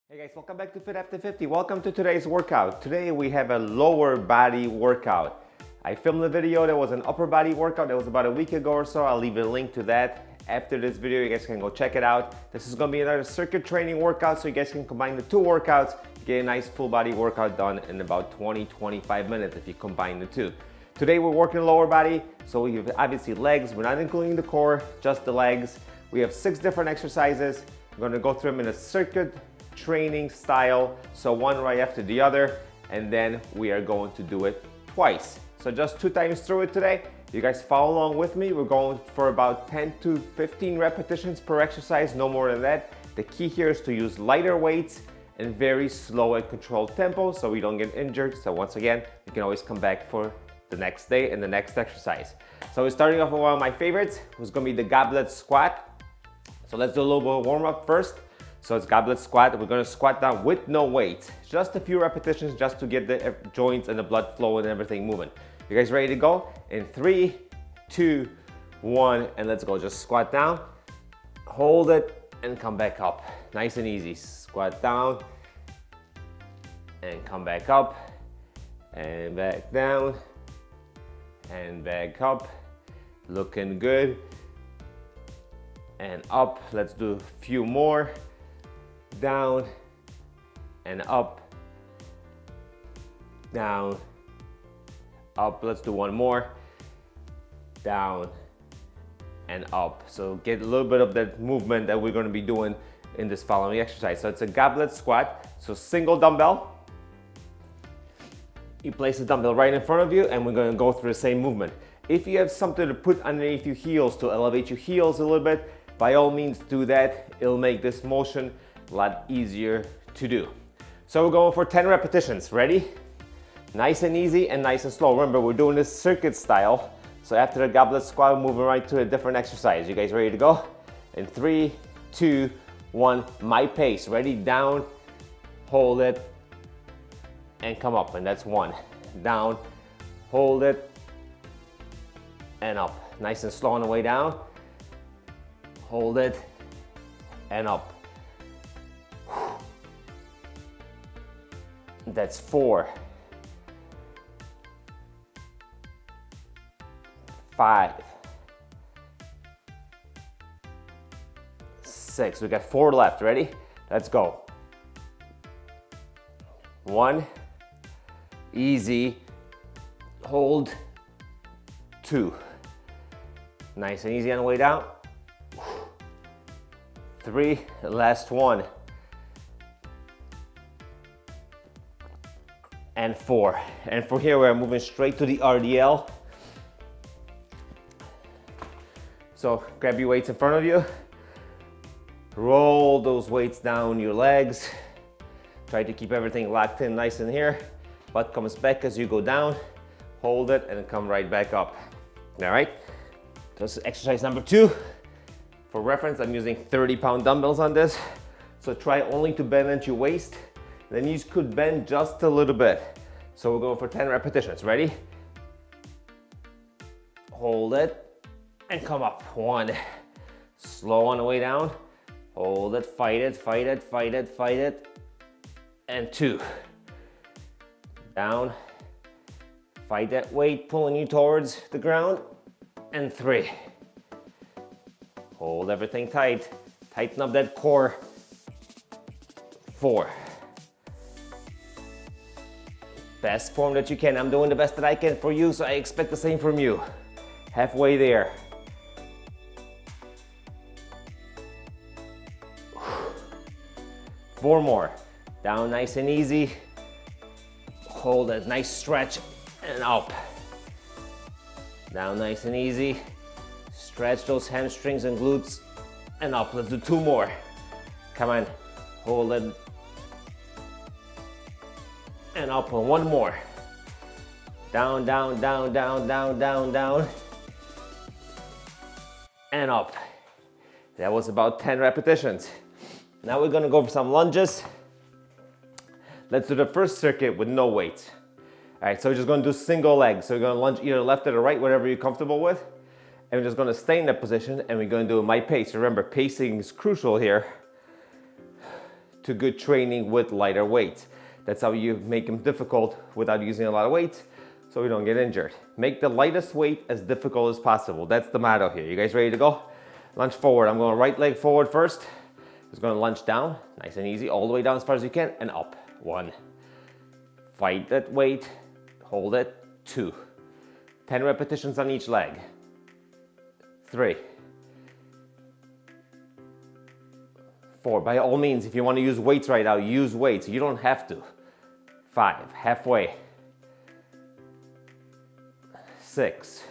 Hey guys, welcome back to Fit After 50. Welcome to today's workout. Today we have a lower body workout. I filmed a video that was an upper body workout that was about a week ago or so. I'll leave a link to that after this video. You guys can go check it out. This is going to be another circuit training workout, so you guys can combine the two workouts, get a nice full body workout done in about 20-25 minutes if you combine the two. Today we're working lower body, so we have obviously legs. We're not including the core, just the legs. We have 6 different exercises. I'm going to go through them in a circuit training style, so one right after the other, and then we are going to do it twice. So just 2 times through it today. You guys follow along with me. We're going for about 10 to 15 repetitions per exercise, no more than that. The key here is to use lighter weights and very slow and controlled tempo so we don't get injured. So once again, you can always come back for the next day and the next exercise. So we're starting off with one of my favorites, who's going to be the goblet squat. So let's do a little bit of warm up first. So it's goblet squat. We're going to squat down with no weight. Just a few repetitions just to get the joints and the blood flow and everything moving. You guys ready to go? In 3, 2, 1, and let's go. Just squat down, hold it, and come back up. Nice and easy. Squat down, and come back up, and back down, and back up. Looking good. And up. Let's do a few more. Down and up, down, up. Let's do one more. Down and up. So get a little bit of that movement that we're going to be doing in this following exercise. So it's a goblet squat. So single dumbbell. You place the dumbbell right in front of you, and we're going to go through the same movement. If you have something to put underneath your heels to elevate your heels a little bit, by all means do that. It'll make this motion a lot easier to do. So we're going for 10 repetitions. Ready? Nice and easy and nice and slow. Remember, we're doing this circuit style. So after the goblet squat, we're moving right to a different exercise. You guys ready to go? In 3, 2, 1, my pace. Ready? Down, hold it, and come up. And that's 1. Down, hold it, and up. Nice and slow on the way down. Hold it, and up. That's 4, 5, 6. We got 4 left. Ready? Let's go. 1, easy, hold, 2. Nice and easy on the way down. 3, last 1. And 4. And from here we're moving straight to the RDL. So grab your weights in front of you. Roll those weights down your legs. Try to keep everything locked in nice in here. Butt comes back as you go down. Hold it and come right back up. All right. This is exercise number 2. For reference, I'm using 30-pound dumbbells on this. So try only to bend at your waist. Then you could bend just a little bit. So we're going for 10 repetitions. Ready? Hold it and come up. 1. Slow on the way down. Hold it, fight it, fight it, fight it, fight it. And 2. Down. Fight that weight pulling you towards the ground. And 3. Hold everything tight. Tighten up that core. 4. Best form that you can. I'm doing the best that I can for you, so I expect the same from you. Halfway there. 4 more. Down nice and easy. Hold a nice stretch and up. Down nice and easy. Stretch those hamstrings and glutes and up. Let's do 2 more. Come on. Hold it. And up. And 1 more. Down, down, down, down, down, down, down. And up. That was about 10 repetitions. Now we're gonna go for some lunges. Let's do the first circuit with no weight. All right, so we're just gonna do single leg. So we're gonna lunge either left or the right, whatever you're comfortable with. And we're just gonna stay in that position and we're gonna do my pace. Remember, pacing is crucial here. to good training with lighter weights. That's how you make them difficult without using a lot of weight, so we don't get injured. Make the lightest weight as difficult as possible. That's the motto here. You guys ready to go? Lunge forward. I'm going right leg forward first. Just going to lunge down, nice and easy, all the way down as far as you can, and up. 1. Fight that weight, hold it. 2. 10 repetitions on each leg. 3. 4. By all means, if you want to use weights right now, use weights. You don't have to. 5. Halfway. 6.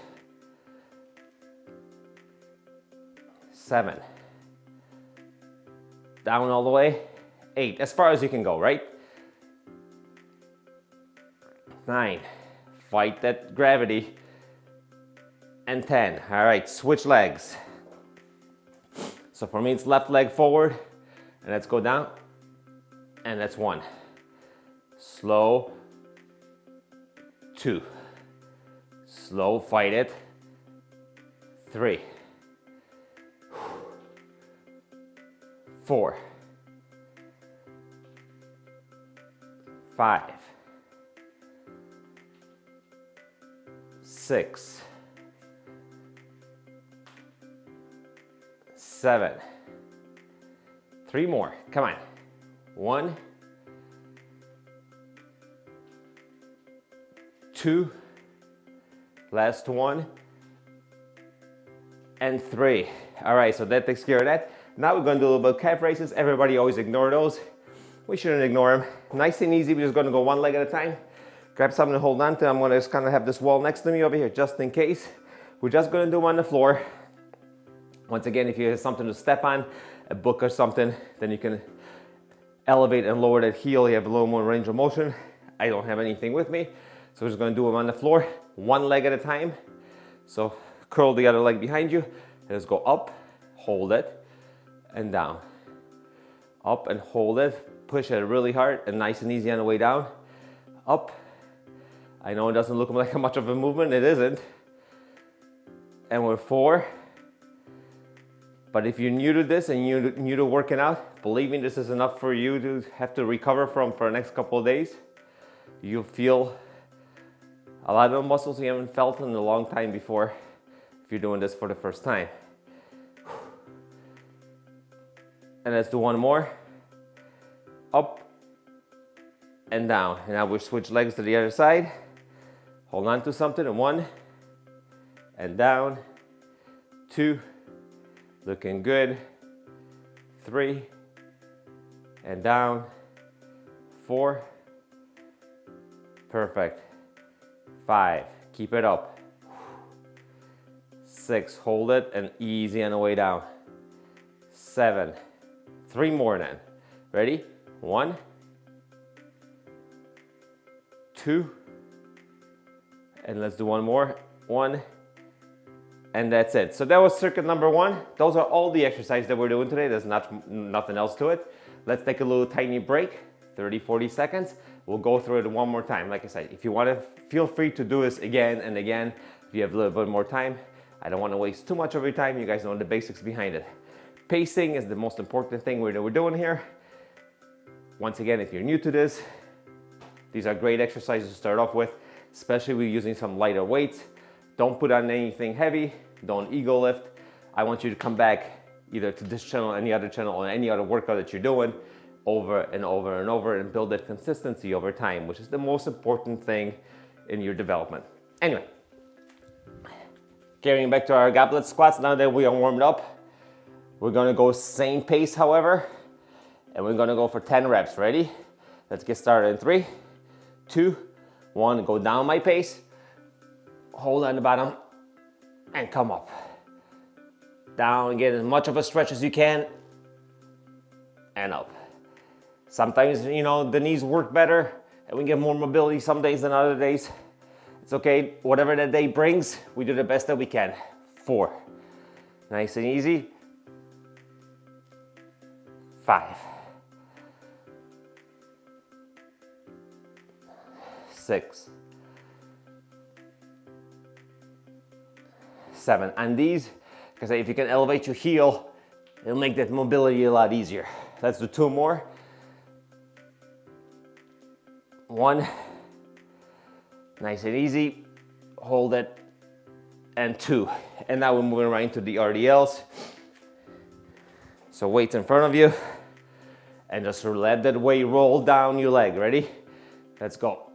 7. Down all the way. 8. As far as you can go, right? 9. Fight that gravity. And 10. All right, switch legs. So for me, it's left leg forward. And let's go down. And that's 1. Slow. 2. Slow, fight it. 3. 4. 5. 6. 7. 3 more. Come on. 1. 2. Last 1. And 3. All right, so that takes care of that. Now we're going to do a little bit of calf raises. Everybody always ignore those. We shouldn't ignore them. Nice and easy. We're just going to go one leg at a time. Grab something to hold on to. I'm going to just kind of have this wall next to me over here just in case. We're just going to do them on the floor. Once again, if you have something to step on, a book or something, then you can elevate and lower that heel. You have a little more range of motion. I don't have anything with me, so we're just going to do them on the floor, one leg at a time. So curl the other leg behind you. Let's go up, hold it, and down. Up and hold it. Push it really hard and nice and easy on the way down. Up. I know it doesn't look like much of a movement. It isn't. And we're 4. But if you're new to this and you're new to working out, believe me, this is enough for you to have to recover from for the next couple of days. You'll feel a lot of muscles you haven't felt in a long time before if you're doing this for the first time. And let's do one more. Up and down. And now we switch legs to the other side. Hold on to something, and 1 and down. 2. Looking good. 3 and down. 4. Perfect. 5. Keep it up. 6. Hold it and easy on the way down. 7. 3 more then. Ready? 1. 2. And let's do one more. 1. And that's it. So that was circuit number 1. Those are all the exercises that we're doing today. There's nothing else to it. Let's take a little tiny break, 30, 40 seconds. We'll go through it one more time. Like I said, if you want to, feel free to do this again and again. If you have a little bit more time, I don't want to waste too much of your time. You guys know the basics behind it. Pacing is the most important thing we're doing here. Once again, if you're new to this, these are great exercises to start off with, especially with using some lighter weights. Don't put on anything heavy. Don't ego lift. I want you to come back either to this channel, any other channel, or any other workout that you're doing over and over and over and build that consistency over time, which is the most important thing in your development. Anyway, carrying back to our goblet squats, now that we are warmed up, we're gonna go same pace, however, and we're gonna go for 10 reps. Ready? Let's get started in 3, 2, 1. Go down my pace, hold on the bottom, and come up. Down, get as much of a stretch as you can, and up. Sometimes, you know, the knees work better, and we get more mobility some days than other days. It's okay, whatever that day brings, we do the best that we can. 4. Nice and easy. 5. 6. 7. And these, because if you can elevate your heel, it'll make that mobility a lot easier. Let's do 2 more. 1, nice and easy, hold it, and 2. And now we're moving right into the RDLs. So weights in front of you, and just let that weight roll down your leg. Ready? Let's go.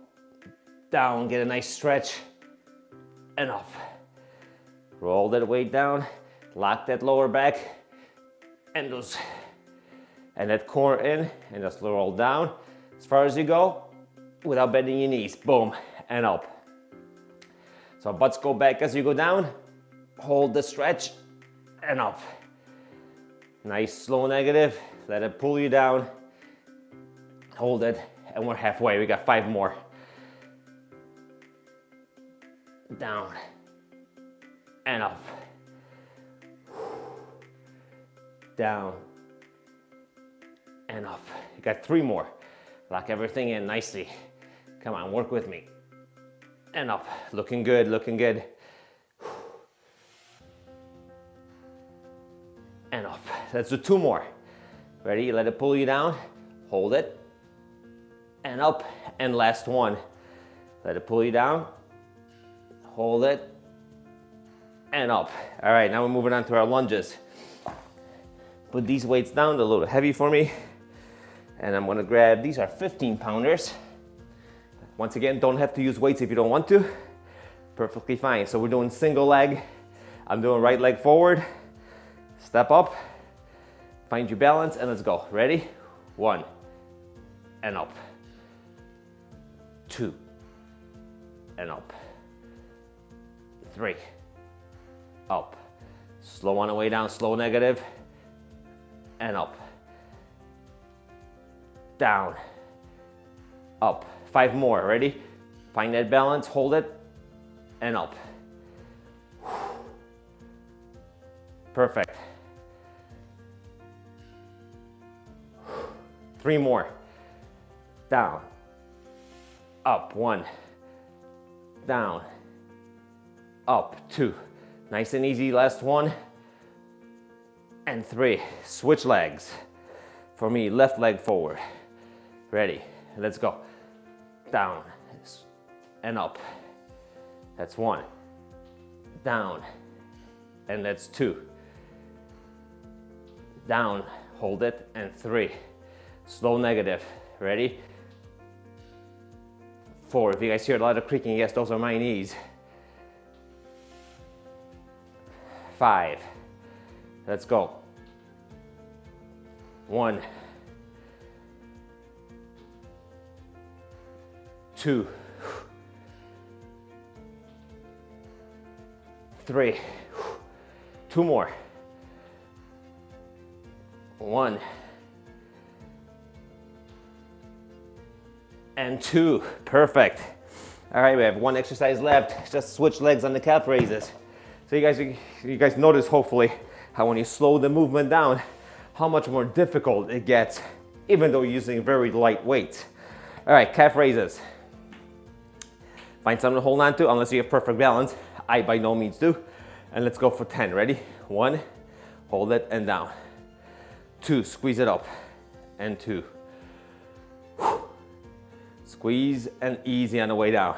Down, get a nice stretch, and up. Roll that weight down, lock that lower back, and that core in, and just roll down as far as you go without bending your knees. Boom, and up. So butts go back as you go down, hold the stretch, and up. Nice slow negative, let it pull you down, hold it, and we're halfway. We got 5 more. Down, and up. Down, and up. You got 3 more. Lock everything in nicely. Come on, work with me. And up. Looking good, looking good. And up. Let's do 2 more. Ready? Let it pull you down. Hold it. And up. And last one. Let it pull you down. Hold it. And up. All right, now we're moving on to our lunges. Put these weights down, they're a little heavy for me. And I'm gonna grab, these are 15 pounders. Once again, don't have to use weights if you don't want to. Perfectly fine. So we're doing single leg. I'm doing right leg forward. Step up, find your balance, and let's go. Ready? 1, and up. 2, and up. 3, up. Slow on the way down, slow negative, and up. Down, up. 5 more, ready? Find that balance, hold it, and up. Perfect. 3 more. Down, up. 1, down, up. 2. Nice and easy, last one. And 3. Switch legs. For me, left leg forward. Ready, let's go. Down and up. That's 1. Down, and that's 2. Down, hold it, and 3. Slow negative. Ready? 4. If you guys hear a lot of creaking, yes, those are my knees. 5. Let's go. 1, 2, 3. 2 more. 1 and 2. Perfect. All right, we have 1 exercise left. Just switch legs on the calf raises. So you guys notice hopefully how when you slow the movement down, how much more difficult it gets, even though you're using very light weights. All right, calf raises. Find something to hold on to unless you have perfect balance. I by no means do. And let's go for 10. Ready? 1, hold it, and down. 2, squeeze it up, and 2. Squeeze and easy on the way down.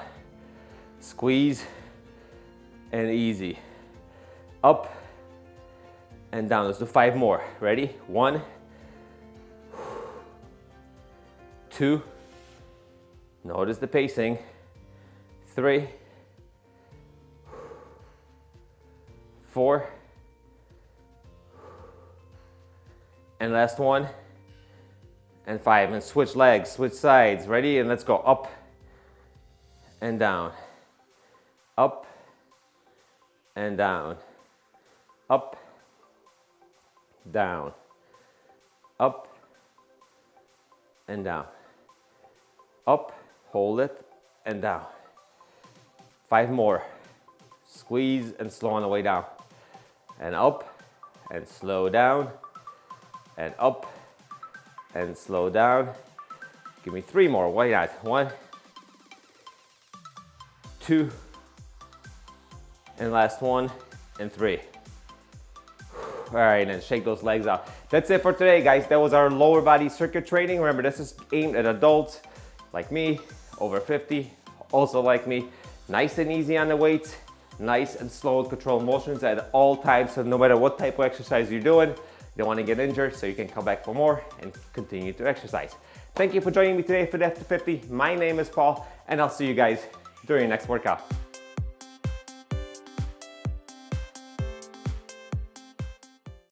Squeeze and easy. Up and down. Let's do 5 more. Ready? 1, 2. Notice the pacing. 3, 4, and last one, and 5. And switch legs, switch sides. Ready? And let's go up and down, up and down, up, down, up and down, up, hold it, and down. 5 more. Squeeze and slow on the way down. And up, and slow down, and up, and slow down. Give me 3 more, why not? 1, 2, and last one, and 3. All right, and shake those legs out. That's it for today, guys. That was our lower body circuit training. Remember, this is aimed at adults like me, over 50, also like me. Nice and easy on the weights, nice and slow and controlled motions at all times, so no matter what type of exercise you're doing, you don't want to get injured, so you can come back for more and continue to exercise. Thank you for joining me today for the After 50. My name is Paul, and I'll see you guys during your next workout.